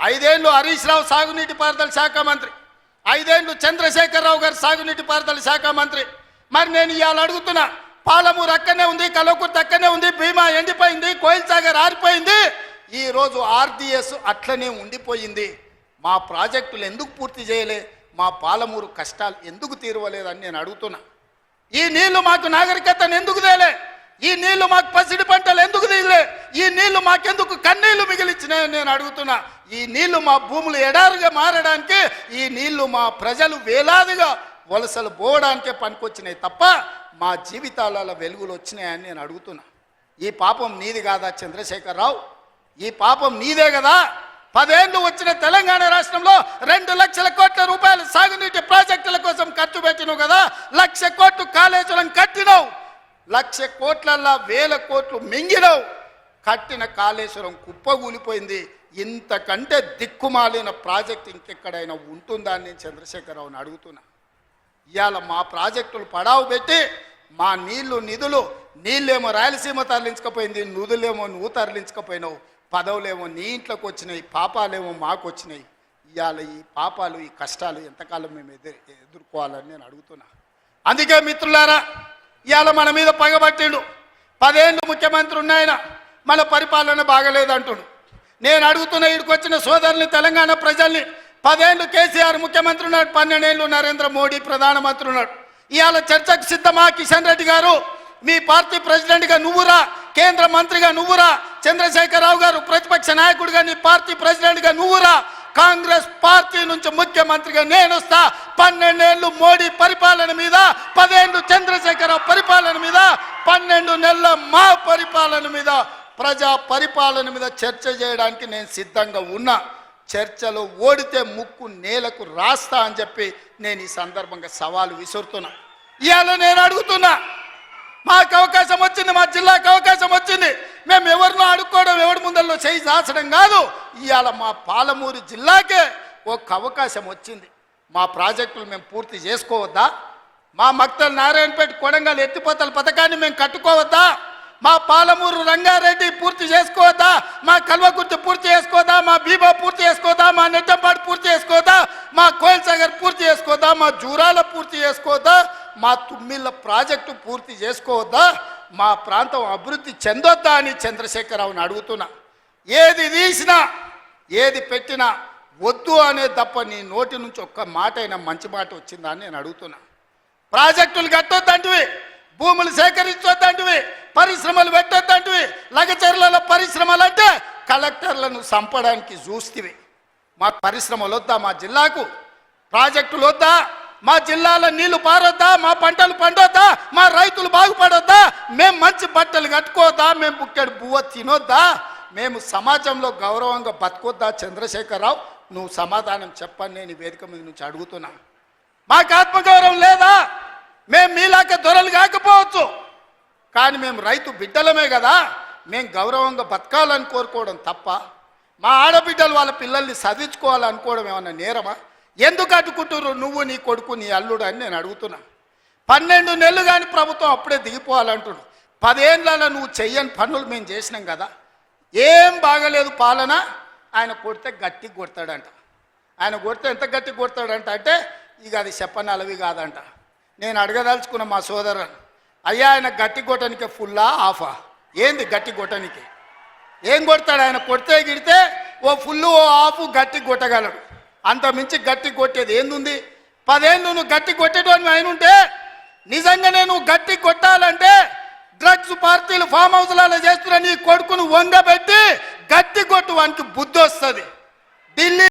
5 ఏళ్ళు హరీష్ రావు సాగునీటి పారుదల శాఖ మంత్రి, 5 ఏళ్ళు చంద్రశేఖరరావు గారు సాగునీటి పారుదల శాఖ మంత్రి. మరి నేను ఇవాళ అడుగుతున్నా, పాలమూరు అక్కడనే ఉంది, కల్వకుర్తి అక్కడనే ఉంది, భీమా ఎండిపోయింది, కోయిల్ సాగర్ ఆరిపోయింది, ఈరోజు ఆర్డీఎస్ అట్లనే ఉండిపోయింది. మా ప్రాజెక్టులు ఎందుకు పూర్తి చేయలే, మా పాలమూరు కష్టాలు ఎందుకు తీరవలేదని నేను అడుగుతున్నా. ఈ నీళ్లు మాకు నాగరికతను ఎందుకు తేలే, ఈ నీళ్లు మాకు పసిడి పంటలు ఎందుకు తీయలే, ఈ నీళ్లు మాకెందుకు కన్నీళ్లు మిగిలిచ్చినాయని నేను అడుగుతున్నా. ఈ నీళ్లు మా భూములు ఎడారుగా మారడానికి, ఈ నీళ్లు మా ప్రజలు వేలాదిగా వలసలు పోవడానికే పనికొచ్చినాయి తప్ప మా జీవితాలలో వెలుగులు వచ్చినాయని నేను అడుగుతున్నా. ఈ పాపం నీది కాదా చంద్రశేఖరరావు? ఈ పాపం నీదే కదా? 10 ఏళ్ళు వచ్చిన తెలంగాణ రాష్ట్రంలో 2 లక్షల కోట్ల రూపాయలు సాగునీటి ప్రాజెక్టుల కోసం ఖర్చు పెట్టినావు కదా. 1,00,000 కోట్లు కాళేశ్వరం కట్టినావు, 1,00,000 కోట్లల్లా 1,000 కోట్లు మింగినావు. కట్టిన కాళేశ్వరం కుప్పగూలిపోయింది. ఇంతకంటే దిక్కుమాలిన ప్రాజెక్ట్ ఇంకెక్కడైనా ఉంటుందా అని నేను చంద్రశేఖరరావుని అడుగుతున్నా. ఇవాళ మా ప్రాజెక్టులు పడావు పెట్టి మా నిధులు నీళ్ళేమో రాయలసీమ తరలించకపోయింది, నిధులేమో నువ్వు తరలించకపోయినావు, పదవులేమో నీ ఇంట్లోకి వచ్చినాయి, పాపాలేమో మాకు వచ్చినాయి. ఇవాళ ఈ పాపాలు, ఈ కష్టాలు ఎంతకాలం మేము ఎదుర్కోవాలని నేను అడుగుతున్నా. అందుకే మిత్రులారా, ఇవాళ మన మీద పగబట్టిండు. 10 ఏళ్ళు ముఖ్యమంత్రి ఉన్నాయన, మన పరిపాలన బాగలేదంటుడు. నేను అడుగుతున్న ఇక్కడికి వచ్చిన సోదరుని, తెలంగాణ ప్రజల్ని, 10 ఏళ్ళు కేసీఆర్ ముఖ్యమంత్రి ఉన్నాడు, 12 ఏళ్ళు నరేంద్ర మోడీ ప్రధానమంత్రి ఉన్నాడు. ఇవాళ చర్చకు సిద్ధమా? కిషన్ రెడ్డి గారు మీ పార్టీ ప్రెసిడెంట్గా నువ్వురా, కేంద్ర మంత్రిగా నువ్వురా, చంద్రశేఖరరావు గారు ప్రతిపక్ష నాయకుడిగా నీ పార్టీ ప్రెసిడెంట్గా నువ్వురా, కాంగ్రెస్ పార్టీ నుంచి ముఖ్యమంత్రిగా నేను వస్తా. 12 ఏళ్ళు మోడీ పరిపాలన మీద, 10 ఏళ్ళు చంద్రశేఖరరావు పరిపాలన మీద, 12 నెలల మా పరిపాలన మీద, ప్రజా పరిపాలన మీద చర్చ చేయడానికి నేను సిద్ధంగా ఉన్నా. చర్చలో ఓడితే ముక్కు నేలకు రాస్తా అని చెప్పి నేను ఈ సందర్భంగా సవాలు విసురుతున్నా. ఇవాళ నేను అడుగుతున్నా, మాకు అవకాశం వచ్చింది, మా జిల్లాకు అవకాశం వచ్చింది, మేము ఎవరినో అడుక్కోవడం, ఎవరి ముందల్లో చేయి దాచడం కాదు. ఇవాళ మా పాలమూరు జిల్లాకే ఒక అవకాశం వచ్చింది. మా ప్రాజెక్టులు మేము పూర్తి చేసుకోవద్దా? మా మక్తల్ నారాయణపేట కొడంగల్ ఎత్తిపోతల పథకాన్ని మేము కట్టుకోవద్దా? మా పాలమూరు రంగారెడ్డి పూర్తి చేసుకోవద్దా? మా కల్వకుర్తి పూర్తి చేసుకోవద్దా? మా భీమా పూర్తి చేసుకోవద్దా? మా నెట్టంపాడు పూర్తి చేసుకోవద్దా? మా కోయిల్ సాగర్ పూర్తి చేసుకోవద్దా? మా జూరాల పూర్తి చేసుకోవద్దా? మా తుమ్మిళ్ళ ప్రాజెక్టు పూర్తి చేసుకోవద్దా? మా ప్రాంతం అభివృద్ధి చెందొద్దా అని చంద్రశేఖరరావుని అడుగుతున్నా. ఏది తీసినా, ఏది పెట్టినా వద్దు అనే తప్ప నీ నోటి నుంచి ఒక్క మాట అయినా మంచి మాట వచ్చిందా అని నేను అడుగుతున్నా. ప్రాజెక్టులు కట్టొద్దంటివి, భూములు సేకరించొద్దంటివి, పరిశ్రమలు పెట్టొద్దంటివి. లగచర్లలో పరిశ్రమలు అంటే కలెక్టర్లను చంపడానికి చూస్తేవి. మా పరిశ్రమలు వద్దా? మా జిల్లాకు ప్రాజెక్టులు వద్దా? మా జిల్లాలో నీళ్లు పారొద్దా? మా పంటలు పండొద్దా? మా రైతులు బాగుపడొద్దా? మేము మంచి బట్టలు కట్టుకోవద్దా? మేము బుక్కెడు బువ్వ తినొద్దా? మేము సమాజంలో గౌరవంగా బతుకొద్దా? చంద్రశేఖరరావు, నువ్వు సమాధానం చెప్పని నేను వేదిక మీద నుంచి అడుగుతున్నా. మాకు ఆత్మగౌరవం లేదా? మేము మీలాక దొరలు కాకపోవచ్చు, కానీ మేము రైతు బిడ్డలమే కదా. మేము గౌరవంగా బతకాలని కోరుకోవడం తప్ప, మా ఆడబిడ్డలు వాళ్ళ పిల్లల్ని చదివించుకోవాలనుకోవడం ఏమన్నా నేరమా? ఎందుకు అడ్డుకుంటున్నారు నువ్వు, నీ కొడుకు, నీ అల్లుడు అని నేను అడుగుతున్నా. 12 నెలలు కానీ ప్రభుత్వం అప్పుడే దిగిపోవాలంటుడు. 10 ఏళ్ళలో నువ్వు చెయ్యని పనులు మేము చేసినాం కదా. ఏం బాగలేదు పాలన. ఆయన కొడితే గట్టిగా కొడతాడంట. ఆయన కొడితే ఎంత గట్టిగా కొడతాడంట అంటే ఇక అది చెప్పనలవి కాదంట. నేను అడగదలుచుకున్న మా సోదరుని, అయ్యా ఆయన గట్టి కొట్టడానికి ఫుల్లా ఆఫా? ఏంది గట్టి కొట్టడానికి? ఏం కొడతాడు ఆయన? కొడితే గిడితే ఓ ఫుల్లు ఓ ఆఫ్ గట్టి కొట్టగలడు, అంత మించి గట్టి కొట్టేది ఏందుంది? 10 ఏళ్ళు నువ్వు గట్టి కొట్టేటోని ఆయన ఉంటే, నిజంగానే నువ్వు గట్టి కొట్టాలంటే డ్రగ్స్ పార్టీలు ఫామ్ హౌస్లలో చేస్తున్న నీ కొడుకును వంగబెట్టి గట్టి కొట్టు, వానికి బుద్ధి వస్తుంది. ఢిల్లీ